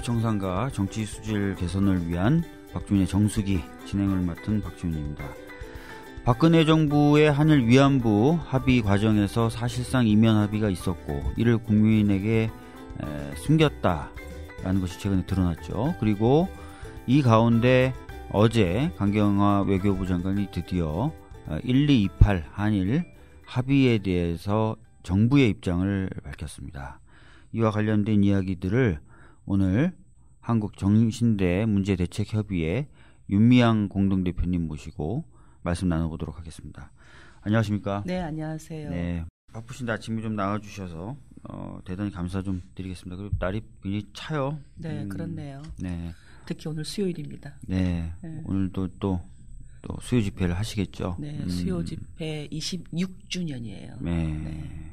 사회청산과 정치 수질 개선을 위한 박주민의 정수기 진행을 맡은 박주민입니다. 박근혜 정부의 한일 위안부 합의 과정에서 사실상 이면 합의가 있었고 이를 국민에게 숨겼다라는 것이 최근에 드러났죠. 그리고 이 가운데 어제 강경화 외교부 장관이 드디어 1228 한일 합의에 대해서 정부의 입장을 밝혔습니다. 이와 관련된 이야기들을 오늘 한국정신대 문제대책협의회 윤미향 공동대표님 모시고 말씀 나눠보도록 하겠습니다. 안녕하십니까? 네, 안녕하세요. 네, 바쁘신데 아침에 좀 나와주셔서 대단히 감사 좀 드리겠습니다. 그리고 날이 굉장히 차요. 네, 그렇네요. 네, 특히 오늘 수요일입니다. 네. 오늘도 또 수요 집회를 하시겠죠? 네, 수요 집회 26주년이에요. 네.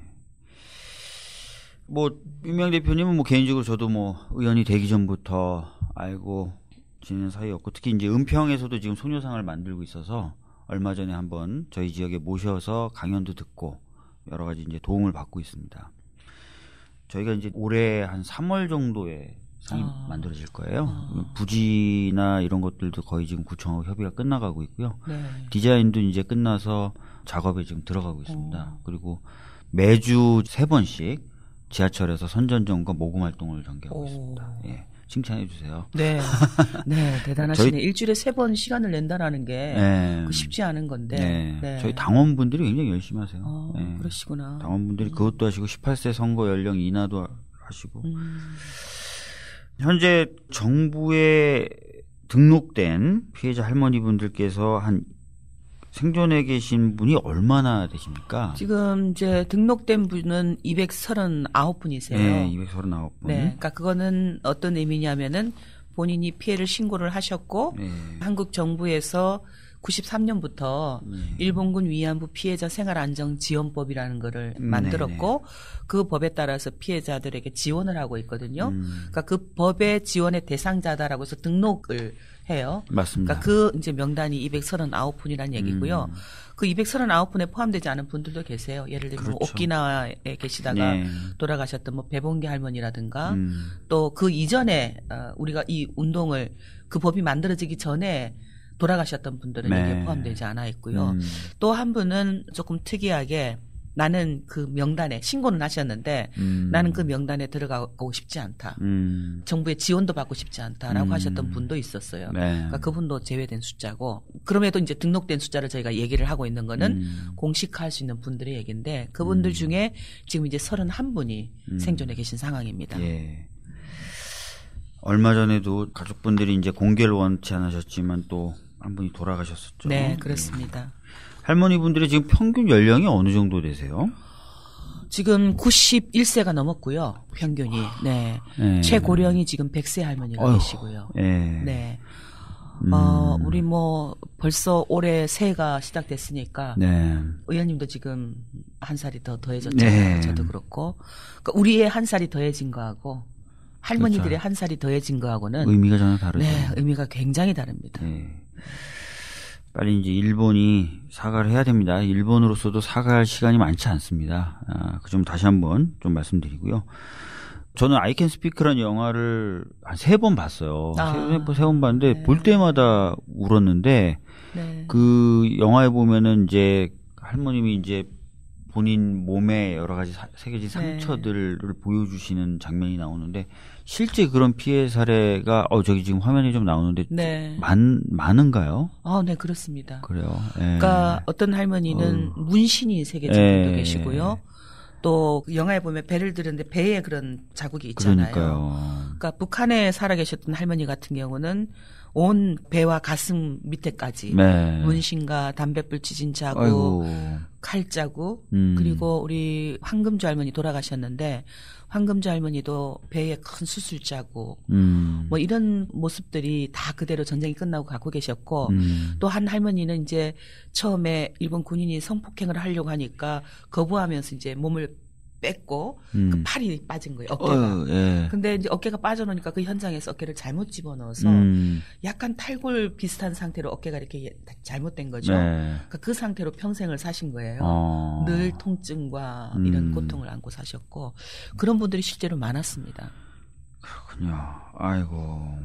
윤미향 대표님은 개인적으로 저도 의원이 되기 전부터 알고 지내는 사이였고, 특히 이제 은평에서도 지금 소녀상을 만들고 있어서 얼마 전에 한번 저희 지역에 모셔서 강연도 듣고 여러 가지 이제 도움을 받고 있습니다. 저희가 이제 올해 한 3월 정도에 상이 만들어질 거예요. 부지나 이런 것들도 거의 지금 구청하고 협의가 끝나가고 있고요. 네. 디자인도 이제 끝나서 작업에 지금 들어가고 있습니다. 그리고 매주 3번씩 지하철에서 선전전과 모금 활동을 전개하고 있습니다. 예, 칭찬해 주세요. 네, 네, 대단하시네. 일주일에 3번 시간을 낸다라는 게 쉽지 않은 건데. 네. 저희 당원분들이 굉장히 열심히 하세요. 네. 그러시구나. 당원분들이 그것도 하시고 18세 선거 연령 인하도 하시고. 현재 정부에 등록된 피해자 할머니분들께서 한 생존해 계신 분이 얼마나 되십니까? 지금 이제 등록된 분은 239분이세요. 네, 239분. 네, 그러니까 그거는 어떤 의미냐면은 본인이 피해를 신고를 하셨고 한국 정부에서 93년부터 일본군 위안부 피해자 생활안정지원법이라는 거를 만들었고 그 법에 따라서 피해자들에게 지원을 하고 있거든요. 그러니까 그 법의 지원의 대상자다라고 해서 등록을 해요. 맞습니다. 그러니까 그 이제 명단이 239분이라는 얘기고요. 그 239분에 포함되지 않은 분들도 계세요. 예를 들면 그렇죠. 오키나와에 계시다가 돌아가셨던 배봉기 할머니라든가 또 그 이전에 우리가 이 운동을 그 법이 만들어지기 전에 돌아가셨던 분들은 여기에 포함되지 않아 있고요. 또 한 분은 조금 특이하게 나는 그 명단에 신고는 하셨는데 나는 그 명단에 들어가고 싶지 않다. 정부의 지원도 받고 싶지 않다라고 하셨던 분도 있었어요. 그러니까 그분도 제외된 숫자고 그럼에도 이제 등록된 숫자를 저희가 얘기를 하고 있는 거는 공식화할 수 있는 분들의 얘기인데 그분들 중에 지금 이제 31분이 생존해 계신 상황입니다. 예. 얼마 전에도 가족분들이 이제 공개를 원치 않으셨지만 또 한 분이 돌아가셨었죠. 네, 그렇습니다. 할머니분들이 지금 평균 연령이 어느 정도 되세요? 지금 91세가 넘었고요. 평균이. 네. 최고령이 지금 100세 할머니가 계시고요. 네. 우리 벌써 올해 새해가 시작됐으니까 의원님도 지금 한 살이 더해졌잖아요. 저도 그렇고. 그러니까 우리의 한 살이 더해진 거하고 할머니들의 한 살이 더해진 거하고는 의미가 전혀 다르죠. 네, 의미가 굉장히 다릅니다. 빨리 이제 일본이 사과를 해야 됩니다. 일본으로서도 사과할 시간이 많지 않습니다. 그 점 다시 한번 좀 말씀드리고요. 저는 I Can Speak라는 영화를 한 3번 봤어요. 3번 봤는데 볼 때마다 울었는데 그 영화에 보면은 이제 할머님이 이제 본인 몸에 여러 가지 새겨진 상처들을 보여주시는 장면이 나오는데 실제 그런 피해 사례가 저기 지금 화면에 좀 나오는데 많은가요? 네, 그렇습니다. 그래요. 그러니까 어떤 할머니는 문신이 새겨진 분도 계시고요. 또 영화에 보면 배를 들었는데 배에 그런 자국이 있잖아요. 그러니까 북한에 살아계셨던 할머니 같은 경우는 온 배와 가슴 밑에까지 문신과 담뱃불 지진 자국, 칼자국 그리고 우리 황금주 할머니 돌아가셨는데 황금주 할머니도 배에 큰 수술 자국 이런 모습들이 다 그대로 전쟁이 끝나고 갖고 계셨고 또 한 할머니는 이제 처음에 일본 군인이 성폭행을 하려고 하니까 거부하면서 이제 몸을 뺐고 그 팔이 빠진 거예요. 어깨가. 근데 이제 어깨가 빠져놓으니까 그 현장에서 어깨를 잘못 집어넣어서 약간 탈골 비슷한 상태로 어깨가 이렇게 잘못된 거죠. 그러니까 그 상태로 평생을 사신 거예요. 늘 통증과 이런 고통을 안고 사셨고 그런 분들이 실제로 많았습니다. 그렇군요. 아이고.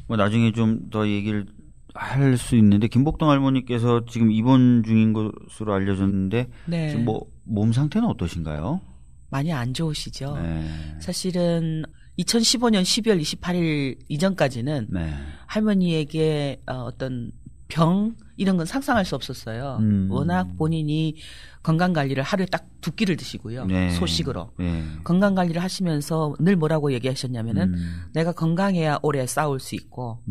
뭐 나중에 좀 더 얘기를 할 수 있는데 김복동 할머니께서 지금 입원 중인 것으로 알려졌는데 네. 지금 뭐 몸 상태는 어떠신가요? 많이 안 좋으시죠. 네. 사실은 2015년 12월 28일 이전까지는 네. 할머니에게 어떤 병 이런 건 상상할 수 없었어요. 워낙 본인이 건강관리를 하루에 딱 2끼를 드시고요. 네. 소식으로. 네. 건강관리를 하시면서 늘 뭐라고 얘기하셨냐면은 내가 건강해야 오래 싸울 수 있고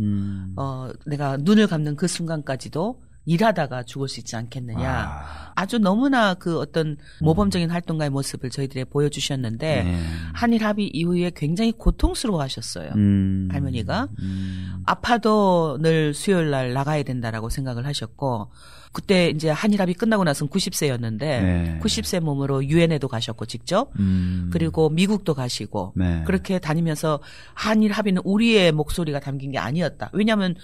내가 눈을 감는 그 순간까지도 일하다가 죽을 수 있지 않겠느냐. 아주 너무나 그 어떤 모범적인 활동가의 모습을 저희들에 보여주셨는데 네. 한일 합의 이후에 굉장히 고통스러워하셨어요. 할머니가. 아파도 늘 수요일 날 나가야 된다라고 생각을 하셨고 그때 이제 한일 합의 끝나고 나서는 90세였는데 네. 90세 몸으로 유엔에도 가셨고 직접 그리고 미국도 가시고 네. 그렇게 다니면서 한일 합의는 우리의 목소리가 담긴 게 아니었다. 왜냐하면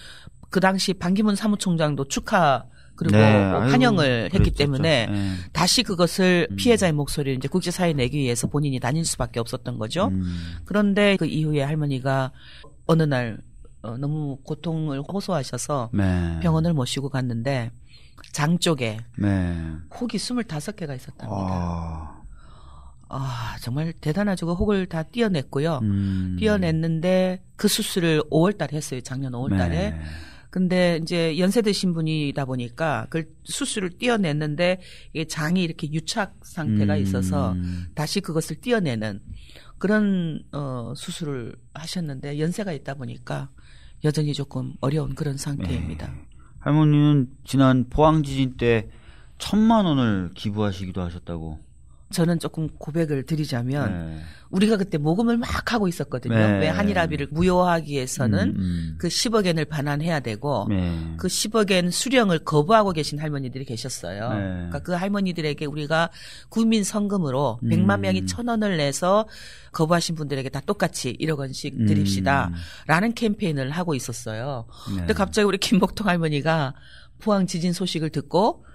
그 당시 반기문 사무총장도 축하 그리고 네. 환영을 했기 그랬었죠. 때문에 네. 다시 그것을 피해자의 목소리를 이제 국제사회에 내기 위해서 본인이 다닐 수밖에 없었던 거죠. 그런데 그 이후에 할머니가 어느 날 너무 고통을 호소하셔서 네. 병원을 모시고 갔는데 장 쪽에 네. 혹이 25개가 있었답니다. 정말 대단하죠. 그 혹을 다 띄어냈고요. 띄어냈는데 그 수술을 5월 달에 했어요. 작년 5월 달에. 네. 근데 이제 연세 드신 분이다 보니까 그 수술을 띄어냈는데 이게 장이 이렇게 유착 상태가 있어서 다시 그것을 띄어내는 그런 수술을 하셨는데 연세가 있다 보니까 여전히 조금 어려운 그런 상태입니다. 네. 할머니는 지난 포항 지진 때 1,000만 원을 기부하시기도 하셨다고. 저는 조금 고백을 드리자면 네. 우리가 그때 모금을 막 하고 있었거든요. 네. 왜 한일 합의를 무효화하기 위해서는 그 10억엔을 반환해야 되고 네. 그 10억엔 수령을 거부하고 계신 할머니들이 계셨어요. 네. 그러니까 그 할머니들에게 우리가 국민 성금으로 100만 명이 1,000원을 내서 거부하신 분들에게 다 똑같이 1억 원씩 드립시다라는 캠페인을 하고 있었어요. 네. 근데 갑자기 우리 김복동 할머니가 포항 지진 소식을 듣고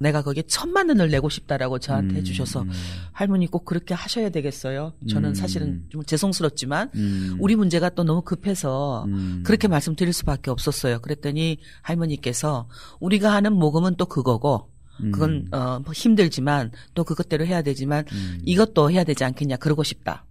내가 거기에 1,000만 원을 내고 싶다라고 저한테 해주셔서 할머니 꼭 그렇게 하셔야 되겠어요. 저는 사실은 좀 죄송스럽지만 우리 문제가 또 너무 급해서 그렇게 말씀드릴 수밖에 없었어요. 그랬더니 할머니께서 우리가 하는 모금은 또 그거고 그건 뭐 힘들지만 또 그것대로 해야 되지만 이것도 해야 되지 않겠냐 그러고 싶다.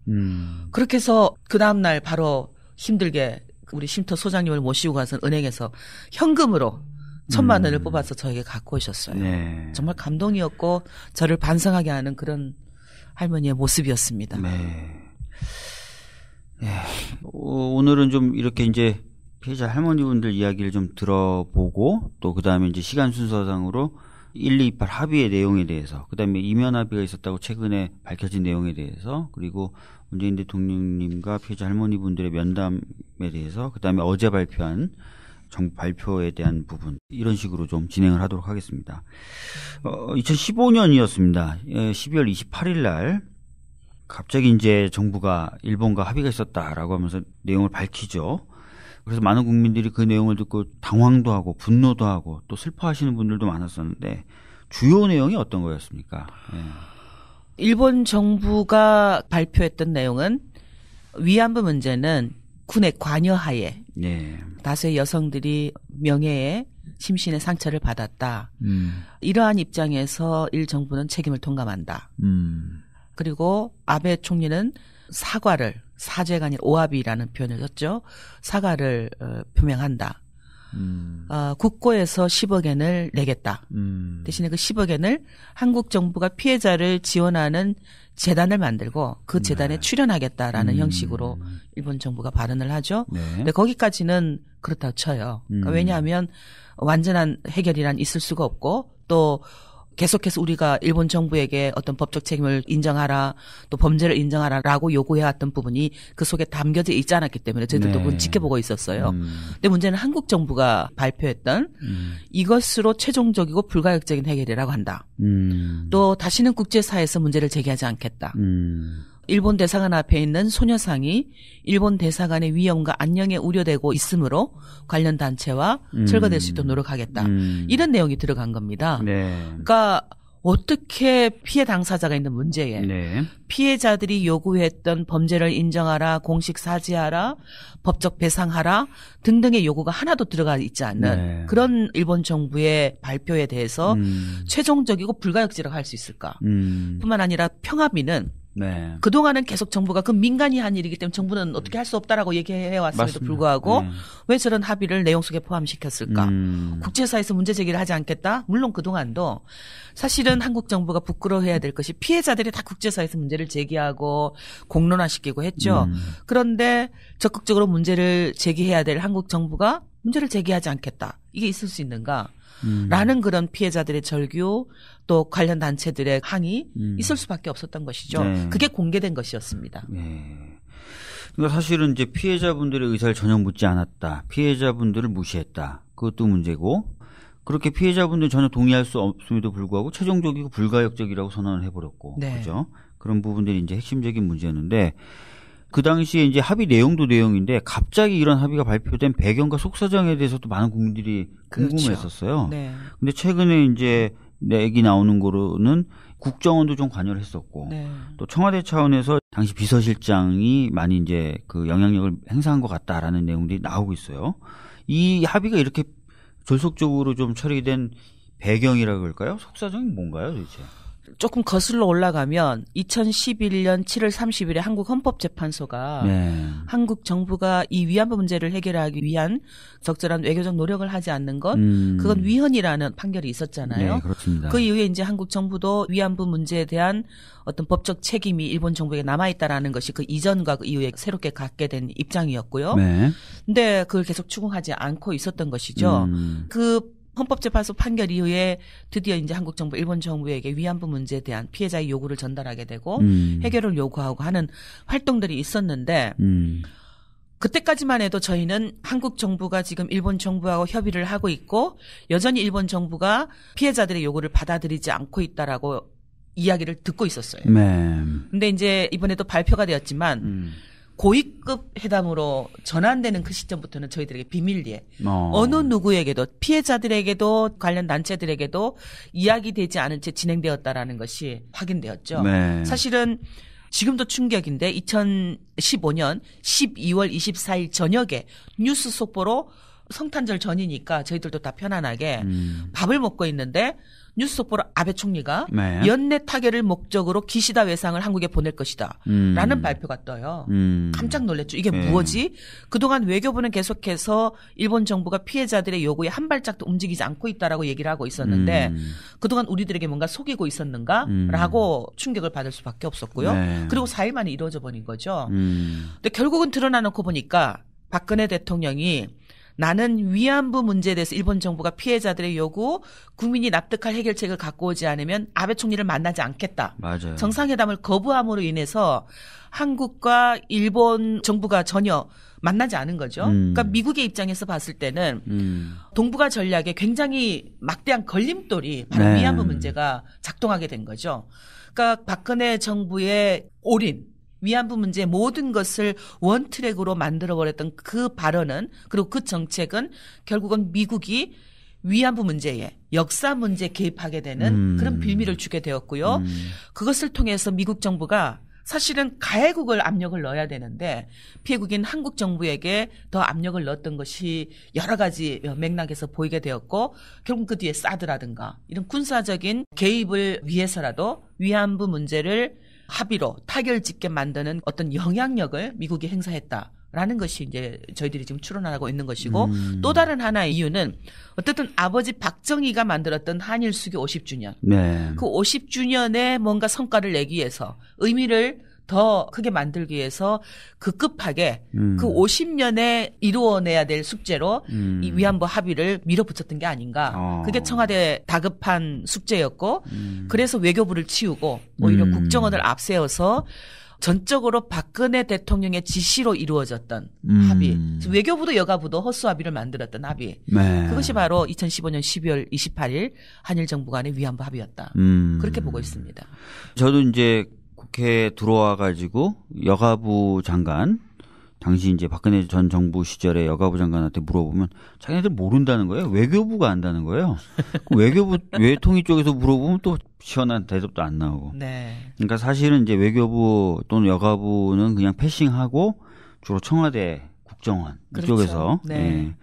그렇게 해서 그 다음날 바로 힘들게 우리 쉼터 소장님을 모시고 가서 은행에서 현금으로 1,000만 원을 뽑아서 저에게 갖고 오셨어요. 네. 정말 감동이었고 저를 반성하게 하는 그런 할머니의 모습이었습니다. 네. 네. 오늘은 좀 이렇게 이제 피해자 할머니분들 이야기를 좀 들어보고 또 그다음에 이제 시간 순서상으로 1228 합의의 내용에 대해서 그다음에 이면 합의가 있었다고 최근에 밝혀진 내용에 대해서 그리고 문재인 대통령님과 피해자 할머니분들의 면담에 대해서 그다음에 어제 발표한 정부 발표에 대한 부분 이런 식으로 좀 진행을 하도록 하겠습니다. 2015년이었습니다. 12월 28일 날 갑자기 이제 정부가 일본과 합의가 있었다라고 하면서 내용을 밝히죠. 그래서 많은 국민들이 그 내용을 듣고 당황도 하고 분노도 하고 또 슬퍼하시는 분들도 많았었는데 주요 내용이 어떤 거였습니까? 네. 일본 정부가 발표했던 내용은 위안부 문제는 군의 관여하에 네. 다수의 여성들이 명예에 심신의 상처를 받았다. 이러한 입장에서 일 정부는 책임을 통감한다. 그리고 아베 총리는 사죄가 아닌 오詫비라는 표현을 썼죠. 사과를 표명한다. 국고에서 10억엔을 내겠다. 대신에 그 10억엔을 한국 정부가 피해자를 지원하는 재단을 만들고 그 재단에 네. 출연하겠다라는 형식으로 일본 정부가 발언을 하죠. 네. 근데 거기까지는 그렇다고 쳐요. 그러니까 왜냐하면 완전한 해결이란 있을 수가 없고 또 계속해서 우리가 일본 정부에게 어떤 법적 책임을 인정하라 또 범죄를 인정하라라고 요구해왔던 부분이 그 속에 담겨져 있지 않았기 때문에 저희들도 네. 그건 지켜보고 있었어요. 근데 문제는 한국 정부가 발표했던 이것으로 최종적이고 불가역적인 해결이라고 한다. 또 다시는 국제사회에서 문제를 제기하지 않겠다. 일본 대사관 앞에 있는 소녀상이 일본 대사관의 위험과 안녕에 우려되고 있으므로 관련 단체와 철거될 수 있도록 노력하겠다. 이런 내용이 들어간 겁니다. 네. 그러니까 어떻게 피해 당사자가 있는 문제에 네. 피해자들이 요구했던 범죄를 인정하라, 공식 사죄하라, 법적 배상하라 등등의 요구가 하나도 들어가 있지 않는 네. 그런 일본 정부의 발표에 대해서 최종적이고 불가역지라고 할 수 있을까? 뿐만 아니라 평화비는 네. 그동안은 계속 정부가 그 민간이 한 일이기 때문에 정부는 어떻게 할 수 없다라고 얘기해왔음에도 불구하고 왜 저런 합의를 내용 속에 포함시켰을까? 국제사회에서 문제 제기를 하지 않겠다? 물론 그동안도 사실은 한국 정부가 부끄러워해야 될 것이 피해자들이 다 국제사회에서 문제를 제기하고 공론화시키고 했죠. 그런데 적극적으로 문제를 제기해야 될 한국 정부가 문제를 제기하지 않겠다. 이게 있을 수 있는가? 라는 그런 피해자들의 절규 또 관련 단체들의 항의 있을 수밖에 없었던 것이죠. 네. 그게 공개된 것이었습니다. 네. 그러니까 사실은 이제 피해자분들의 의사를 전혀 묻지 않았다. 피해자분들을 무시했다. 그것도 문제고 그렇게 피해자분들 전혀 동의할 수 없음에도 불구하고 최종적이고 불가역적이라고 선언을 해버렸고, 네. 그죠? 그런 부분들이 이제 핵심적인 문제였는데. 그 당시에 이제 합의 내용도 내용인데 갑자기 이런 합의가 발표된 배경과 속사정에 대해서도 많은 국민들이 궁금했었어요. 그렇죠. 네. 근데 최근에 이제 얘기 나오는 거로는 국정원도 좀 관여를 했었고 네. 또 청와대 차원에서 당시 비서실장이 많이 이제 그 영향력을 행사한 것 같다라는 내용들이 나오고 있어요. 이 합의가 이렇게 졸속적으로 좀 처리된 배경이라고 할까요? 속사정이 뭔가요, 도대체? 조금 거슬러 올라가면 2011년 7월 30일에 한국 헌법재판소가 네. 한국 정부가 이 위안부 문제를 해결하기 위한 적절한 외교적 노력을 하지 않는 것, 그건 위헌이라는 판결이 있었잖아요. 네, 그렇습니다. 그 이후에 이제 한국 정부도 위안부 문제에 대한 어떤 법적 책임이 일본 정부에게 남아있다라는 것이 그 이전과 그 이후에 새롭게 갖게 된 입장이었고요. 네. 근데 그걸 계속 추궁하지 않고 있었던 것이죠. 그 헌법재판소 판결 이후에 드디어 이제 한국 정부, 일본 정부에게 위안부 문제에 대한 피해자의 요구를 전달하게 되고 해결을 요구하고 하는 활동들이 있었는데 그때까지만 해도 저희는 한국 정부가 지금 일본 정부하고 협의를 하고 있고 여전히 일본 정부가 피해자들의 요구를 받아들이지 않고 있다라고 이야기를 듣고 있었어요. 네. 근데 이제 이번에도 발표가 되었지만 고위급 회담으로 전환되는 그 시점부터는 저희들에게 비밀리에 어느 누구에게도 피해자들에게도 관련 단체들에게도 이야기되지 않은 채 진행되었다라는 것이 확인되었죠. 네. 사실은 지금도 충격인데 2015년 12월 24일 저녁에 뉴스 속보로 성탄절 전이니까 저희들도 다 편안하게 밥을 먹고 있는데 뉴스 속보로 아베 총리가 네. 연내 타결을 목적으로 기시다 외상을 한국에 보낼 것이다 라는 발표가 떠요. 깜짝 놀랐죠. 이게 무엇이? 그동안 외교부는 계속해서 일본 정부가 피해자들의 요구에 한 발짝도 움직이지 않고 있다라고 얘기를 하고 있었는데 그동안 우리들에게 뭔가 속이고 있었는가? 라고 충격을 받을 수밖에 없었고요. 네. 그리고 4일 만에 이루어져 버린 거죠. 근데 결국은 드러나놓고 보니까 박근혜 대통령이 나는 위안부 문제에 대해서 일본 정부가 피해자들의 요구, 국민이 납득할 해결책을 갖고 오지 않으면 아베 총리를 만나지 않겠다. 맞아요. 정상회담을 거부함으로 인해서 한국과 일본 정부가 전혀 만나지 않은 거죠. 그러니까 미국의 입장에서 봤을 때는 동북아 전략에 굉장히 막대한 걸림돌이 바로 네. 위안부 문제가 작동하게 된 거죠. 그러니까 박근혜 정부의 올인, 위안부 문제의 모든 것을 원트랙으로 만들어버렸던 그 발언은 그리고 그 정책은 결국은 미국이 위안부 문제에 역사 문제에 개입하게 되는 그런 빌미를 주게 되었고요. 그것을 통해서 미국 정부가 사실은 가해국을 압력을 넣어야 되는데 피해국인 한국 정부에게 더 압력을 넣었던 것이 여러 가지 맥락에서 보이게 되었고 결국 그 뒤에 사드라든가 이런 군사적인 개입을 위해서라도 위안부 문제를 합의로 타결짓게 만드는 어떤 영향력을 미국이 행사했다라는 것이 이제 저희들이 지금 추론하고 있는 것이고 또 다른 하나의 이유는 어쨌든 아버지 박정희가 만들었던 한일 수교 50주년. 네. 그 50주년에 뭔가 성과를 내기 위해서 의미를 더 크게 만들기 위해서 급하게 그 50년에 이루어내야 될 숙제로 이 위안부 합의를 밀어붙였던 게 아닌가. 그게 청와대 다급한 숙제였고 그래서 외교부를 치우고 오히려 국정원을 앞세워서 전적으로 박근혜 대통령의 지시로 이루어졌던 합의. 외교부도 여가부도 허수 합의를 만들었던 합의. 네. 그것이 바로 2015년 12월 28일 한일 정부 간의 위안부 합의였다. 그렇게 보고 있습니다. 저도 이제 국회에 들어와 가지고 여가부 장관 당시 이제 박근혜 전 정부 시절에 여가부 장관한테 물어보면 자기네들 모른다는 거예요. 외교부가 안다는 거예요. 외교부 외통위 쪽에서 물어보면 또 시원한 대답도 안 나오고. 네. 그러니까 사실은 이제 외교부 또는 여가부는 그냥 패싱하고 주로 청와대, 국정원 그렇죠. 이쪽에서 네. 예.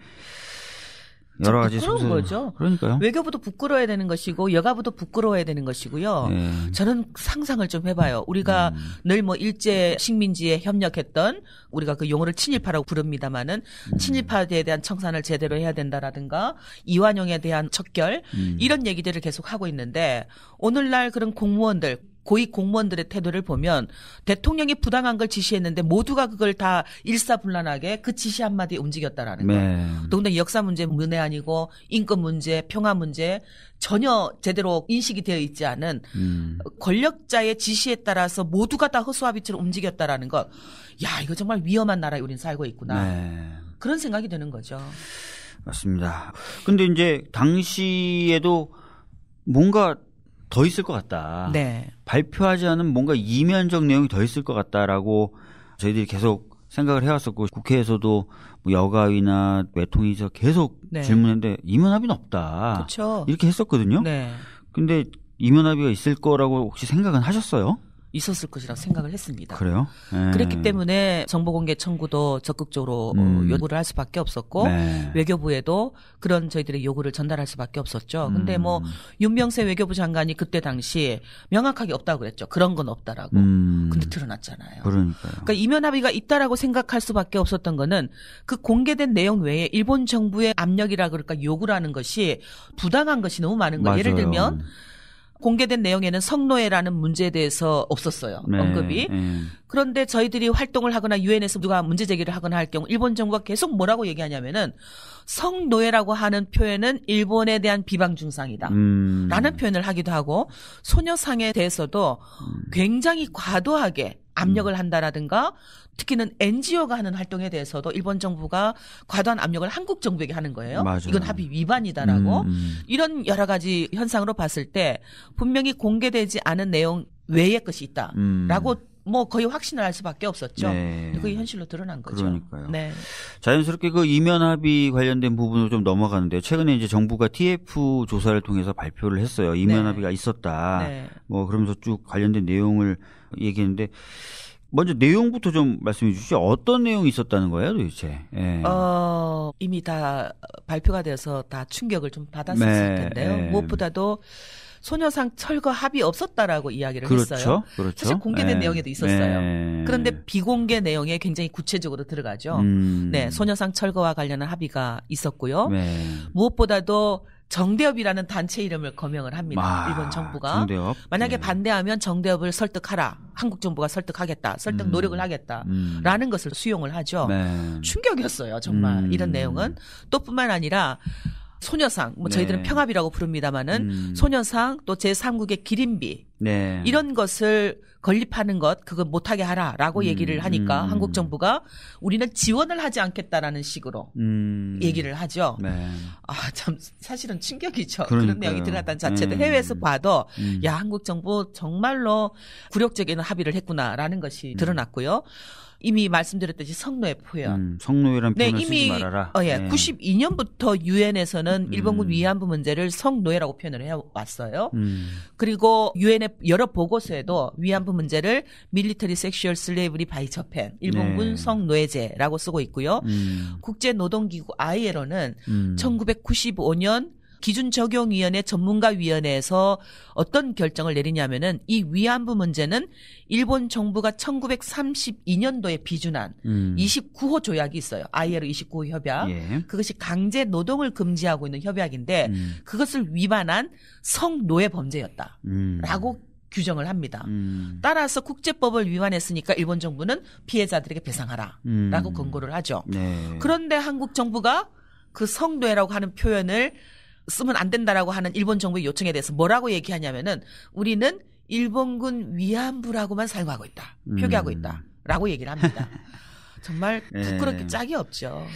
여러 가지 부끄러운 거죠. 그러니까요. 외교부도 부끄러워야 되는 것이고 여가부도 부끄러워야 되는 것이고요. 네. 저는 상상을 좀 해봐요. 우리가 늘 뭐 일제 식민지에 협력했던 우리가 그 용어를 친일파라고 부릅니다마는 친일파에 대한 청산을 제대로 해야 된다라든가 이완용에 대한 척결 이런 얘기들을 계속 하고 있는데 오늘날 그런 공무원들 고위 공무원들의 태도를 보면 대통령이 부당한 걸 지시했는데 모두가 그걸 다 일사불란하게 그 지시 한마디에 움직였다라는 거예요. 네. 더군다나 역사 문제 문외한이고 인권 문제, 평화 문제 전혀 제대로 인식이 되어 있지 않은 권력자의 지시에 따라서 모두가 다 허수아비처럼 움직였다라는 것. 야, 이거 정말 위험한 나라에 우린 살고 있구나. 네. 그런 생각이 드는 거죠. 맞습니다. 근데 이제 당시에도 뭔가 더 있을 것 같다. 네. 발표하지 않은 뭔가 이면적 내용이 더 있을 것 같다라고 저희들이 계속 생각을 해왔었고 국회에서도 뭐 여가위나 외통위에서 계속 네. 질문했는데 이면합의는 없다. 그렇죠. 이렇게 했었거든요. 네. 근데 이면합의가 있을 거라고 혹시 생각은 하셨어요? 있었을 것이라고 생각을 했습니다. 그래요? 네. 그랬기 때문에 정보공개 청구도 적극적으로 요구를 할 수밖에 없었고 네. 외교부에도 그런 저희들의 요구를 전달할 수밖에 없었죠. 근데 뭐 윤명세 외교부 장관이 그때 당시 명확하게 없다고 그랬죠. 그런 건 없다라고. 근데 드러났잖아요. 그러니까요. 그러니까 이면 합의가 있다라고 생각할 수밖에 없었던 거는 그 공개된 내용 외에 일본 정부의 압력이라 그럴까 요구라는 것이 부당한 것이 너무 많은 거예요. 맞아요. 예를 들면 공개된 내용에는 성노예라는 문제에 대해서 없었어요. 네, 언급이. 네. 그런데 저희들이 활동을 하거나 유엔에서 누가 문제 제기를 하거나 할 경우 일본 정부가 계속 뭐라고 얘기하냐면은 성노예라고 하는 표현은 일본에 대한 비방 중상이다. 라는 표현을 하기도 하고 소녀상에 대해서도 굉장히 과도하게 압력을 한다라든가 특히는 NGO가 하는 활동에 대해서도 일본 정부가 과도한 압력을 한국 정부에게 하는 거예요. 맞아요. 이건 합의 위반이다라고. 이런 여러 가지 현상으로 봤을 때 분명히 공개되지 않은 내용 외의 것이 있다라고 뭐 거의 확신을 할 수밖에 없었죠. 네. 그게 현실로 드러난 거죠. 그러니까요. 네. 자연스럽게 그 이면 합의 관련된 부분으로 좀 넘어가는데요. 최근에 이제 정부가 TF 조사를 통해서 발표를 했어요. 이면 네. 합의가 있었다. 네. 뭐 그러면서 쭉 관련된 내용을 얘기했는데 먼저 내용부터 좀 말씀해 주시죠. 어떤 내용이 있었다는 거예요, 도대체? 예. 이미 다 발표가 돼서 다 충격을 좀 받았을 네. 텐데요. 네. 무엇보다도 소녀상 철거 합의 없었다라고 이야기를 그렇죠. 했어요. 그렇죠. 사실 공개된 네. 내용에도 있었어요. 네. 그런데 비공개 내용에 굉장히 구체적으로 들어가죠. 네, 소녀상 철거와 관련한 합의가 있었고요. 네. 무엇보다도 정대협이라는 단체 이름을 거명을 합니다. 일본 정부가. 정대협. 만약에 네. 반대하면 정대협을 설득하라. 한국 정부가 설득하겠다. 설득 노력을 하겠다. 라는 것을 수용을 하죠. 네. 충격이었어요. 정말 이런 내용은. 또 뿐만 아니라 소녀상, 뭐 저희들은 네. 평합이라고 부릅니다마는 소녀상 또 제3국의 기린비 네. 이런 것을 건립하는 것 그거 못하게 하라라고 얘기를 하니까 한국 정부가 우리는 지원을 하지 않겠다라는 식으로 얘기를 하죠. 네. 아, 참 사실은 충격이죠. 그러니까요. 그런 내용이 들어갔다는 자체도 해외에서 봐도 야 한국 정부 정말로 굴욕적인 합의를 했구나라는 것이 드러났고요. 이미 말씀드렸듯이 성노예 표현. 성노예란 네, 표현을 이미 쓰지 말아라. 예, 네. 92년부터 유엔에서는 일본군 위안부 문제를 성노예라고 표현을 해왔어요. 그리고 유엔의 여러 보고서에도 위안부 문제를 Military Sexual Slavery by Japan, 일본군 네. 성노예제라고 쓰고 있고요. 국제노동기구 ILO는 1995년 기준적용위원회 전문가위원회에서 어떤 결정을 내리냐면은 이 위안부 문제는 일본 정부가 1932년도에 비준한 29호 조약이 있어요. ILO 29호 협약. 예. 그것이 강제 노동을 금지하고 있는 협약인데 그것을 위반한 성노예 범죄였다라고 규정을 합니다. 따라서 국제법을 위반했으니까 일본 정부는 피해자들에게 배상하라라고 권고를 하죠. 네. 그런데 한국 정부가 그 성노예라고 하는 표현을 쓰면 안 된다라고 하는 일본 정부의 요청에 대해서 뭐라고 얘기하냐면은 우리는 일본군 위안부라고만 사용하고 있다. 표기하고 있다. 라고 얘기를 합니다. 정말 부끄럽게 네. 짝이 없죠.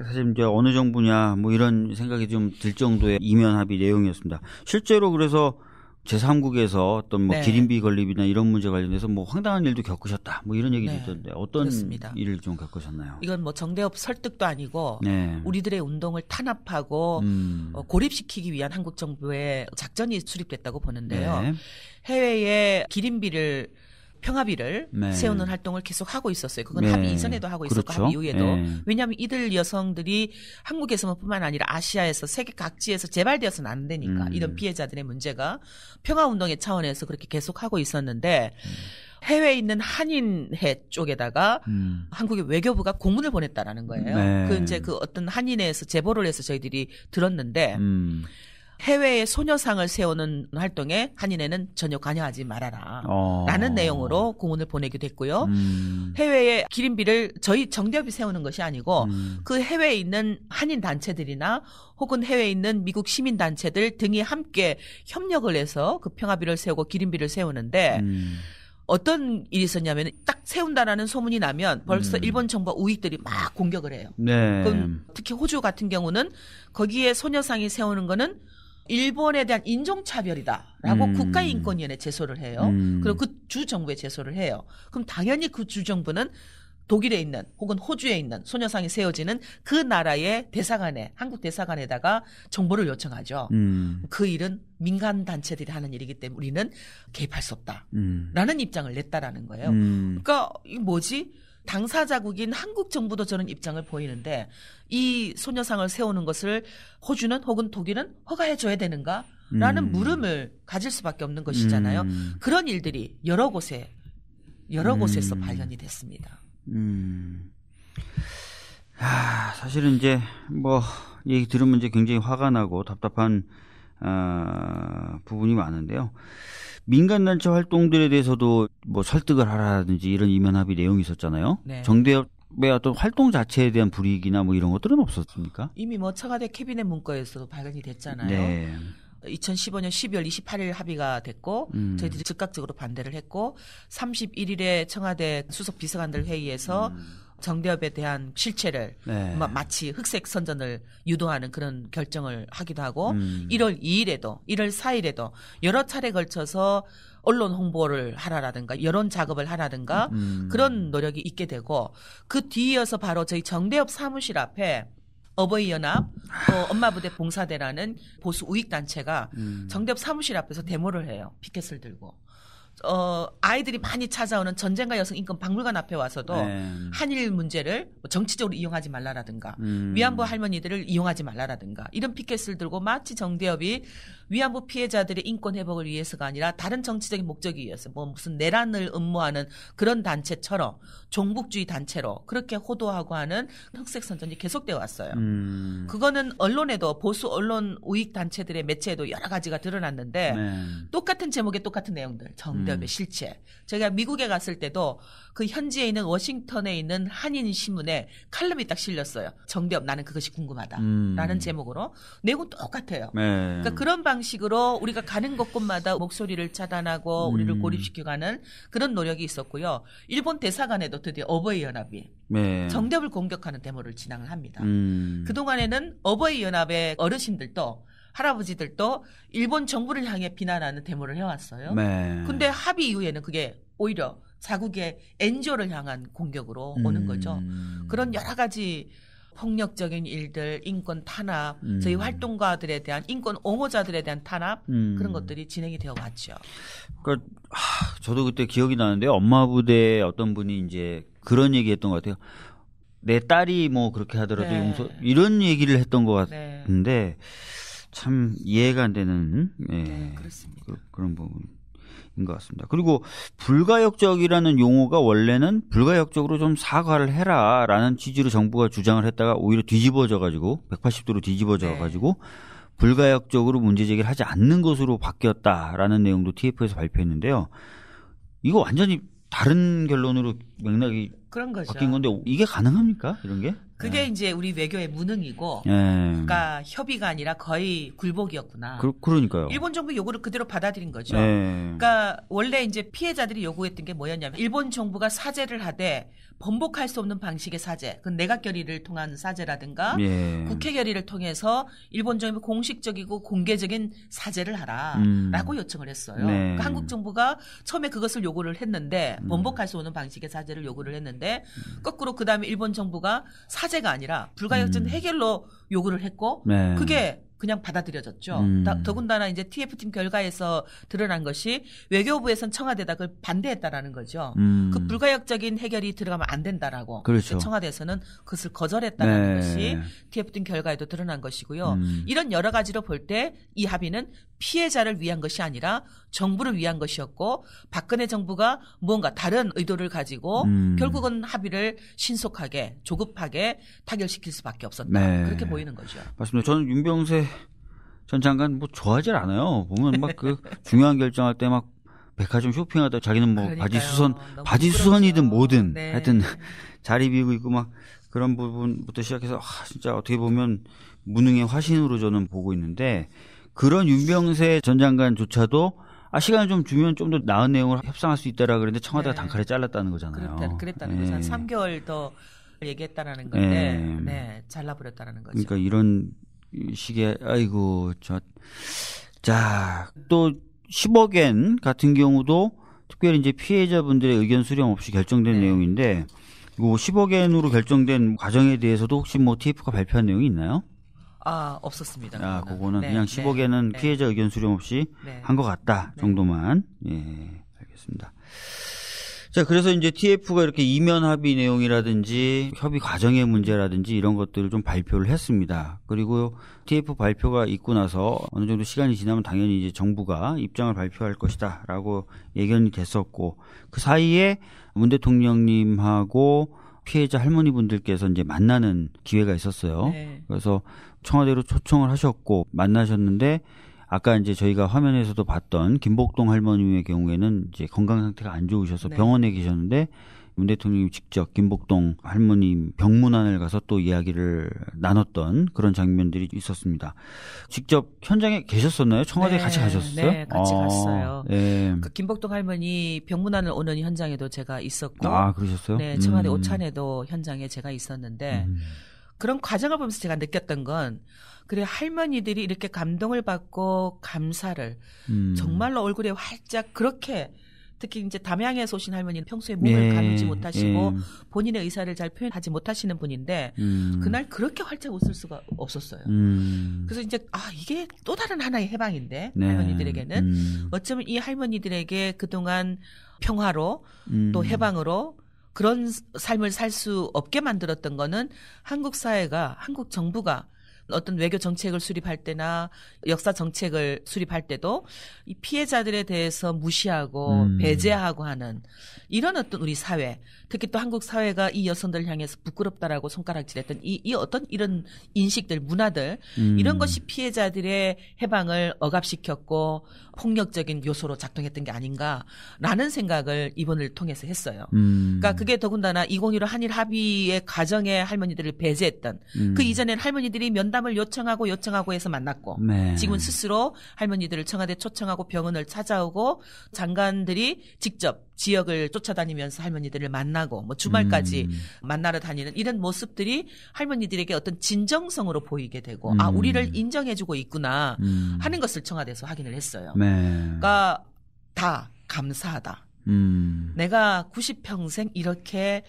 사실 이제 어느 정부냐 뭐 이런 생각이 좀 들 정도의 이면 합의 내용이었습니다. 실제로 그래서 제3국에서 어떤 뭐 네. 기린비 건립이나 이런 문제 관련해서 뭐 황당한 일도 겪으셨다. 뭐 이런 얘기도 네. 있던데 어떤 그렇습니다. 일을 좀 겪으셨나요? 이건 뭐 정대협 설득도 아니고 네. 우리들의 운동을 탄압하고 고립시키기 위한 한국 정부의 작전이 수립됐다고 보는데요. 네. 해외에 기린비를 평화비를 네. 세우는 활동을 계속 하고 있었어요. 그건 네. 합의 이전에도 하고 있었고 그렇죠? 합의 이후에도. 네. 왜냐하면 이들 여성들이 한국에서뿐만 아니라 아시아에서 세계 각지에서 재발되어서는 안 되니까 이런 피해자들의 문제가 평화운동의 차원에서 그렇게 계속 하고 있었는데 해외에 있는 한인회 쪽에다가 한국의 외교부가 공문을 보냈다라는 거예요. 네. 그 이제 그 어떤 한인회에서 제보를 해서 저희들이 들었는데 해외에 소녀상을 세우는 활동에 한인회는 전혀 관여하지 말아라 라는 내용으로 공문을 보내기도 했고요. 해외에 기린비를 저희 정대협이 세우는 것이 아니고 그 해외에 있는 한인 단체들이나 혹은 해외에 있는 미국 시민단체들 등이 함께 협력을 해서 그 평화비를 세우고 기린비를 세우는데 어떤 일이 있었냐면 딱 세운다라는 소문이 나면 벌써 일본 정부와 우익들이 막 공격을 해요. 네. 그럼 특히 호주 같은 경우는 거기에 소녀상이 세우는 거는 일본에 대한 인종차별이다라고 국가인권위원회에 제소를 해요. 그리고 그 주정부에 제소를 해요. 그럼 당연히 그 주정부는 독일에 있는 혹은 호주에 있는 소녀상이 세워지는 그 나라의 대사관에 한국 대사관에다가 정보를 요청하죠. 그 일은 민간 단체들이 하는 일이기 때문에 우리는 개입할 수 없다라는 입장을 냈다라는 거예요. 그러니까 이 뭐지? 당사자국인 한국 정부도 저는 입장을 보이는데 이 소녀상을 세우는 것을 호주는 혹은 독일은 허가해줘야 되는가라는 물음을 가질 수밖에 없는 것이잖아요. 그런 일들이 여러 곳에서 발견이 됐습니다. 사실은 이제 뭐 얘기 들으면 이제 굉장히 화가 나고 답답한 부분이 많은데요. 민간단체 활동들에 대해서도 뭐 설득을 하라든지 이런 이면 합의 내용이 있었잖아요. 네. 정대협의 어떤 활동 자체에 대한 불이익이나 뭐 이런 것들은 없었습니까? 이미 뭐 청와대 캐비넷 문건에서도 발견이 됐잖아요. 네. 2015년 12월 28일 합의가 됐고 저희들이 즉각적으로 반대를 했고 31일에 청와대 수석 비서관들 회의에서 정대협에 대한 실체를 네. 마치 흑색 선전을 유도하는 그런 결정을 하기도 하고 1월 2일에도 1월 4일에도 여러 차례 걸쳐서 언론 홍보를 하라라든가 여론 작업을 하라든가 그런 노력이 있게 되고 그 뒤이어서 바로 저희 정대협 사무실 앞에 어버이연합 또 엄마부대 봉사대라는 보수 우익단체가 정대협 사무실 앞에서 데모를 해요. 피켓을 들고. 아이들이 많이 찾아오는 전쟁과 여성 인권 박물관 앞에 와서도 한일 문제를 정치적으로 이용하지 말라라든가 위안부 할머니들을 이용하지 말라라든가 이런 피켓을 들고 마치 정대협이 위안부 피해자들의 인권 회복을 위해서가 아니라 다른 정치적인 목적이 위해서 뭐 무슨 내란을 음모하는 그런 단체처럼 종북주의 단체로 그렇게 호도하고 하는 흑색 선전이 계속되어 왔어요. 그거는 언론에도 보수 언론 우익 단체들의 매체에도 여러 가지가 드러났는데 똑같은 제목의 똑같은 내용들 정대협의 실체. 제가 미국에 갔을 때도 그 현지에 있는 워싱턴에 있는 한인 신문에 칼럼이 딱 실렸어요. 정대협 나는 그것이 궁금하다라는 제목으로 내용은 똑같아요. 그러니까 그런 방식으로 우리가 가는 곳곳마다 목소리를 차단하고 우리를 고립시켜가는 그런 노력이 있었고요. 일본 대사관에도 드디어 어버이연합이 정대협을 공격하는 데모를 진행을 합니다. 그동안에는 어버이연합의 어르신들도 할아버지들도 일본 정부를 향해 비난하는 데모를 해왔어요. 근데 합의 이후에는 그게 오히려 자국의 NGO를 향한 공격으로 오는 거죠. 그런 여러 가지 폭력적인 일들, 인권 탄압, 저희 활동가들에 대한 인권 옹호자들에 대한 탄압 그런 것들이 진행이 되어 왔죠. 그러니까 저도 그때 기억이 나는데 엄마 부대 어떤 분이 이제 그런 얘기했던 것 같아요. 내 딸이 뭐 그렇게 하더라도 용서 이런 얘기를 했던 것 같은데 참 이해가 안 되는 그렇습니다. 그런 부분인 것 같습니다. 그리고 불가역적이라는 용어가 원래는 불가역적으로 좀 사과를 해라라는 취지로 정부가 주장을 했다가 오히려 뒤집어져가지고 180도로 뒤집어져가지고 불가역적으로 문제 제기를 하지 않는 것으로 바뀌었다라는 내용도 TF에서 발표했는데요. 이거 완전히 다른 결론으로 맥락이 그런 거죠. 바뀐 건데 이게 가능합니까? 이런 게? 그게 이제 우리 외교의 무능이고 그러니까 협의가 아니라 거의 굴복이었구나. 그러니까요. 일본 정부 요구를 그대로 받아들인 거죠. 그러니까 원래 이제 피해자들이 요구했던 게 뭐였냐면 일본 정부가 사죄를 하되 번복할 수 없는 방식의 사죄, 그 내각 결의를 통한 사죄라든가 예. 국회 결의를 통해서 일본 정부가 공식적이고 공개적인 사죄를 하라라고 요청을 했어요. 네. 그러니까 한국 정부가 처음에 그것을 요구를 했는데 번복할 수 없는 방식의 사죄를 요구를 했는데 거꾸로 그다음에 일본 정부가 사죄가 아니라 불가역적 해결로 요구를 했고 네. 그게 그냥 받아들여졌죠. 더군다나 이제 TF팀 결과에서 드러난 것이 외교부에선 청와대에다 그걸 반대했다라는 거죠. 그 불가역적인 해결이 들어가면 안 된다라고. 그렇죠. 청와대에서는 그것을 거절했다는 네. 것이 TF팀 결과에도 드러난 것이고요. 이런 여러 가지로 볼 때 이 합의는 피해자를 위한 것이 아니라 정부를 위한 것이었고 박근혜 정부가 무언가 다른 의도를 가지고 결국은 합의를 신속하게 조급하게 타결시킬 수밖에 없었다. 네. 그렇게 보이는 거죠. 맞습니다. 저는 윤병세 전 장관 뭐 좋아하질 않아요. 보면 막 그 중요한 결정할 때 막 백화점 쇼핑하다 자기는 뭐 바지 수선이든 뭐든 네. 하여튼 자리 비우고 있고 막 그런 부분부터 시작해서 진짜 어떻게 보면 무능의 화신으로 저는 보고 있는데 그런 윤병세 전 장관조차도 시간을 좀 주면 좀 더 나은 내용을 협상할 수 있다라 그랬는데 청와대가 네. 단칼에 잘랐다는 거잖아요. 그랬다는 거죠. 한 3개월 더 얘기했다라는 건데 네, 잘라버렸다는 거죠. 그러니까 이런 식의 또 10억엔 같은 경우도 특별히 이제 피해자분들의 의견 수렴 없이 결정된 내용인데 이거 10억엔으로 결정된 과정에 대해서도 혹시 뭐 TF가 발표한 내용이 있나요? 없었습니다. 그거는 그냥 10억에는 피해자 의견 수렴 없이 한 것 같다 정도만. 예, 알겠습니다. 자, 그래서 이제 TF가 이렇게 이면 합의 내용이라든지 협의 과정의 문제라든지 이런 것들을 좀 발표를 했습니다. 그리고 TF 발표가 있고 나서 어느 정도 시간이 지나면 당연히 이제 정부가 입장을 발표할 것이다라고 예견이 됐었고 그 사이에 문 대통령님하고 피해자 할머니분들께서 이제 만나는 기회가 있었어요. 네. 그래서 청와대로 초청을 하셨고 만나셨는데 아까 이제 저희가 화면에서도 봤던 김복동 할머님의 경우에는 이제 건강 상태가 안 좋으셔서 병원에 계셨는데 문 대통령이 직접 김복동 할머님 병문안을 가서 또 이야기를 나눴던 그런 장면들이 있었습니다. 직접 현장에 계셨었나요? 청와대에 같이 가셨어요? 네, 같이 갔어요. 네. 그 김복동 할머니 병문안을 오는 현장에도 제가 있었고, 그러셨어요? 네, 청와대 오찬에도 현장에 제가 있었는데 그런 과정을 보면서 제가 느꼈던 건 그래 할머니들이 이렇게 감동을 받고 감사를 정말로 얼굴에 활짝 그렇게 특히 이제 담양에서 오신 할머니는 평소에 몸을 가누지 못하시고 본인의 의사를 잘 표현하지 못하시는 분인데 그날 그렇게 활짝 웃을 수가 없었어요. 그래서 이제 이게 또 다른 하나의 해방인데 할머니들에게는 어쩌면 이 할머니들에게 그동안 평화로 또 해방으로 그런 삶을 살 수 없게 만들었던 거는 한국 사회가 한국 정부가 어떤 외교 정책을 수립할 때나 역사 정책을 수립할 때도 이 피해자들에 대해서 무시하고 배제하고 하는 이런 어떤 우리 사회, 특히 또 한국 사회가 이 여성들 향해서 부끄럽다라고 손가락질했던 이 어떤 이런 인식들, 문화들 이런 것이 피해자들의 해방을 억압시켰고 폭력적인 요소로 작동했던 게 아닌가라는 생각을 이번을 통해서 했어요. 그러니까 그게 더군다나 2015 한일 합의의 과정에 할머니들을 배제했던 그 이전엔 할머니들이 면담을 요청하고 해서 만났고 지금은 스스로 할머니들을 청와대 초청하고 병원을 찾아오고 장관들이 직접 지역을 쫓아다니면서 할머니들을 만나고 뭐 주말까지 만나러 다니는 이런 모습들이 할머니들에게 어떤 진정성으로 보이게 되고 우리를 인정해주고 있구나 하는 것을 청와대에서 확인을 했어요. 그러니까 다 감사하다. 내가 90평생 이렇게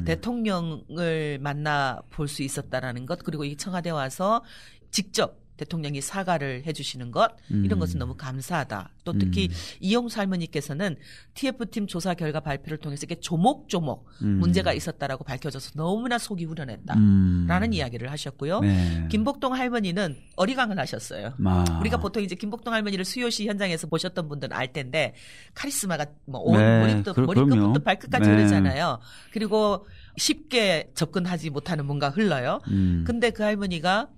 대통령을 만나 볼 수 있었다라는 것 그리고 이 청와대 와서 직접 대통령이 사과를 해주시는 것 이런 것은 너무 감사하다. 또 특히 이용수 할머니께서는 TF팀 조사 결과 발표를 통해서 이렇게 조목조목 문제가 있었다라고 밝혀져서 너무나 속이 후련했다라는 이야기를 하셨고요. 김복동 할머니는 어리광을 하셨어요. 우리가 보통 이제 김복동 할머니를 수요시 현장에서 보셨던 분들은 알 텐데 카리스마가 뭐 머리끝부터 발끝까지 흐르잖아요. 그리고 쉽게 접근하지 못하는 뭔가 흘러요. 근데 그 할머니가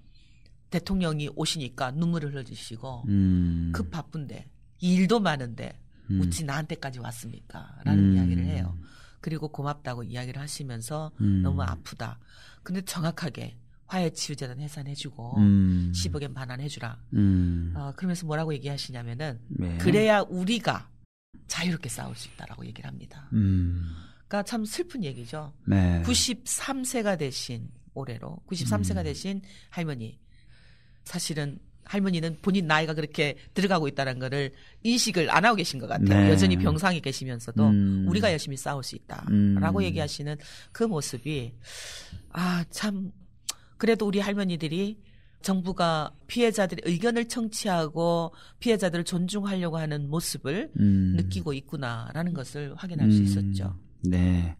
대통령이 오시니까 눈물을 흘리시고 급 바쁜데 일도 많은데 어찌 나한테까지 왔습니까? 라는 이야기를 해요. 그리고 고맙다고 이야기를 하시면서 너무 아프다. 근데 정확하게 화해치유재단 해산해주고 10억엔 반환해주라. 그러면서 뭐라고 얘기하시냐면은 그래야 우리가 자유롭게 싸울 수 있다라고 얘기를 합니다. 그러니까 참 슬픈 얘기죠. 네. 93세가 되신 올해로 93세가 되신 할머니. 사실은 할머니는 본인 나이가 그렇게 들어가고 있다는 거를 인식을 안 하고 계신 것 같아요. 네. 여전히 병상에 계시면서도 우리가 열심히 싸울 수 있다라고 얘기하시는 그 모습이 참 그래도 우리 할머니들이 정부가 피해자들의 의견을 청취하고 피해자들을 존중하려고 하는 모습을 느끼고 있구나라는 것을 확인할 수 있었죠. 네.